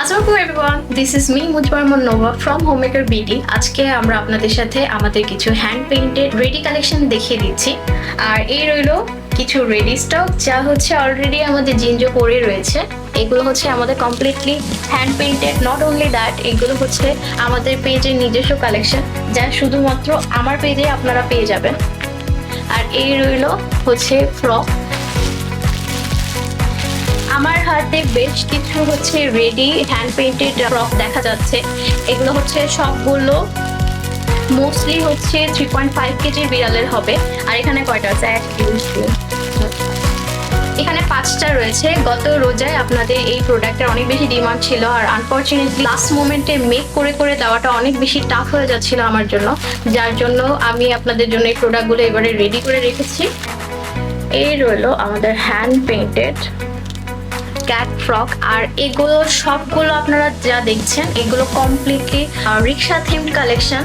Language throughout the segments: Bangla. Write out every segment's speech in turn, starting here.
আসসালামু everyone, this is me Mujbar Nova from homemaker BD. আজকে আমরা আপনাদের সাথে আমাদের কিছু হ্যান্ড পেইন্টেড রেডি কালেকশন দেখিয়ে দিচ্ছি। আর এই রইলো কিছু রেডি স্টক যা হচ্ছে অলরেডি আমাদের জিঞ্জো পরে রয়েছে। এগুলো হচ্ছে আমাদের completely hand painted. Not only that, এগুলো হচ্ছে আমাদের পেজের নিজস্ব কালেকশন যা শুধুমাত্র আমার পেজে আপনারা পেয়ে যাবেন। আর এই রইলো হচ্ছে ফ্রক। আমার হাতে বেশ কিছু হচ্ছে রেডি হ্যান্ড পেইন্টেড ফ্রক দেখা যাচ্ছে। এগুলো হচ্ছে সবগুলো মোস্টলি হচ্ছে 3.5 কেজির বিড়ালের হবে। আর এখানে কয়টা আছে? এখানে 5টা রয়েছে। গত রোজায় আপনাদের এই প্রোডাক্টের অনেক বেশি ডিমান্ড ছিল, আর আনফর্চুনেটলি লাস্ট মোমেন্টে মেক করে করে দেওয়াটা অনেক বেশি টাফ হয়ে যাচ্ছিল আমার জন্য, যার জন্য আমি আপনাদের জন্য এই প্রোডাক্টগুলো এবারে রেডি করে রেখেছি। এই রইলো আমাদের হ্যান্ড পেইন্টেড ক্যাট ফ্রক। আর এগুলো সবগুলো আপনারা যা দেখছেন এগুলো কমপ্লিটলি রিক্সা থিম কালেকশন।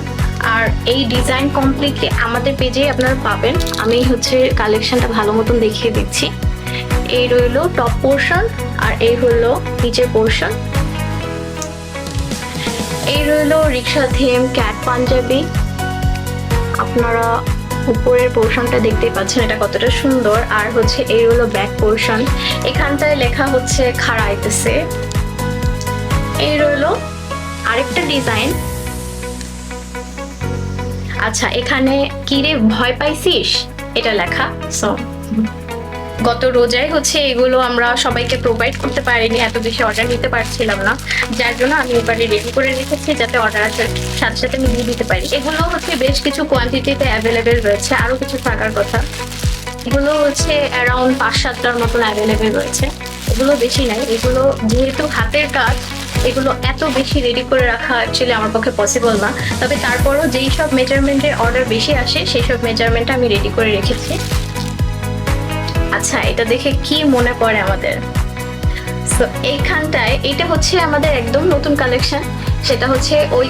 আর এই ডিজাইন কমপ্লিটলি আমাদের পেজেই আপনারা পাবেন। আমি হচ্ছে কালেকশনটা ভালো মতন দেখিয়ে দিচ্ছি। এই রইলো টপ পোর্শন, আর এই হলো নিচের পোর্শন। এই রইলো রিক্সা থিম ক্যাট পাঞ্জাবি। আপনারা উপরের পোর্শনটা দেখতেই পাচ্ছেন এটা কতটা সুন্দর। আর হচ্ছে এই হলো ব্যাক পোর্শন, এখানটায় লেখা হচ্ছে খাড়াইতেছে। এই রইলো আরেকটা ডিজাইন। আচ্ছা, এখানে কিরে ভয় পাইছিস এটা লেখা। সো গত রোজায় হচ্ছে এগুলো আমরা সবাইকে প্রোভাইড করতে পারিনি, এত বেশি অর্ডার নিতে পারছিলাম না, যার জন্য আমি এবারে রেডি করে রেখেছি যাতে অর্ডার আসার সাথে সাথে আমি দিয়ে দিতে পারি। এগুলো হচ্ছে বেশ কিছু কোয়ান্টিটিতে অ্যাভেলেবেল রয়েছে, আরও কিছু থাকার কথা। এগুলো হচ্ছে অ্যারাউন্ড 5-7টার মতন অ্যাভেলেবেল রয়েছে। এগুলো বেশি নাই, এগুলো যেহেতু হাতের কাজ এগুলো এত বেশি রেডি করে রাখা অ্যাকচুয়ালি আমার পক্ষে পসিবল না। তবে তারপরও যেই সব মেজারমেন্টের অর্ডার বেশি আসে সেই সব মেজারমেন্টটা আমি রেডি করে রেখেছি। আচ্ছা, এটা দেখে কি মনে পড়ে আমাদের? সো এইখানটায় এটা হচ্ছে আমাদের একদম নতুন কালেকশন, সেটা হচ্ছে ওই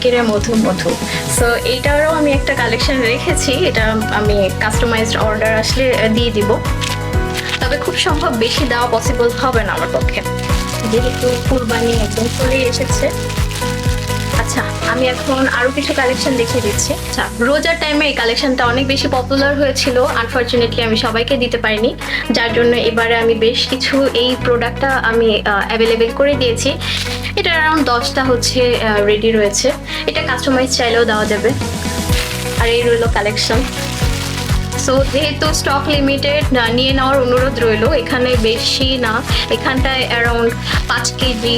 কিরে মধু মধু। সো এইটারও আমি একটা কালেকশন রেখেছি, এটা আমি কাস্টমাইজড অর্ডার আসলে দিয়ে দিব। তবে খুব সম্ভব বেশি দেওয়া পসিবল হবে না আমার পক্ষে, যেহেতু কুরবানি একদম চলে এসেছে। আচ্ছা, আমি এখন আরো কিছু কালেকশন দেখিয়ে দিচ্ছি। আচ্ছা, রোজার টাইমে এই কালেকশনটা অনেক বেশি পপুলার হয়েছিল, আনফর্চুনেটলি আমি সবাইকে দিতে পারিনি, যার জন্য এবারে আমি বেশ কিছু এই প্রোডাক্টটা আমি অ্যাভেলেবেল করে দিয়েছি। এটা অ্যারাউন্ড 10টা হচ্ছে রেডি রয়েছে। এটা কাস্টমাইজ চাইলেও দেওয়া যাবে। আর এই রইল কালেকশন। সো যেহেতু স্টক লিমিটেড, নিয়ে নেওয়ার অনুরোধ রইল। এখানে বেশি না, এখানটায় অ্যারাউন্ড 5 কেজি